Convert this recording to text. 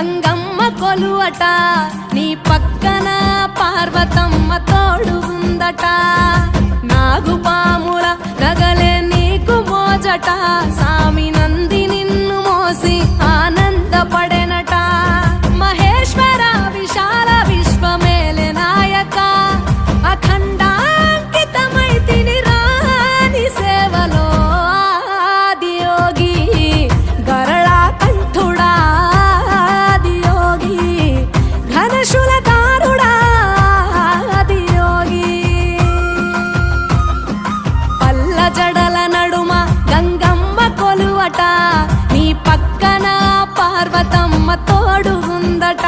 గంగమ్మ కొలువట నీ పక్కన పార్వతమ్మ తోడు ఉందట నాగుపాముల నగలే నీకు మోజట సామి నంది నిన్ను మోసి ఆనందపడెనట మహేశ్వర విశాల విశ్వమేలే నాయక అఖండాంకితమై తిని రాని సేవలో ఆదియోగి గరళా కంఠుడా ఆదియోగి ఘనశూలకారుడా ఆదియోగి పల్ల జడల నడుమ గంగమ్మ కొలువట నీ పక్కన పార్వతమ్మ తోడు ఉందట